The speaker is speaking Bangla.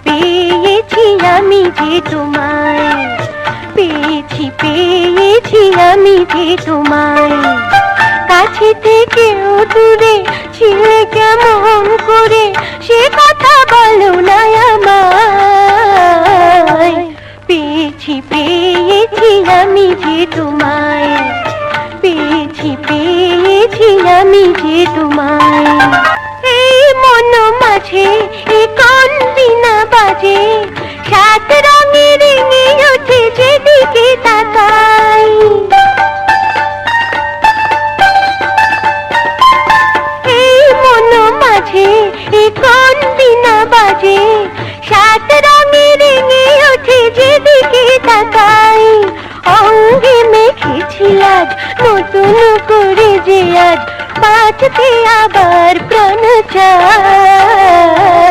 পেয়েছি আমি যে তোমায়, পেয়েছি আমি যে তোমায়। কাছে থেকেও দূরে ছিলে কেমন করে, সে কথা বলো না আমায়। পেয়েছি আমি যে তোমায়, পেয়েছি আমি যে তোমায়। এই মন মাঝে এ কোন বিনা বাজে, সাত রঙে রেঙে ওঠে যেদিকে তাকাই। এই মন মাঝে এ কোন বিনা বাজে, সাত রঙে রেঙে ওঠে যেদিকে তাকাই। অঙ্গে মেখেছি আজ নতুন করে যে আজ, বাঁচতে আবার প্রাণ চায়।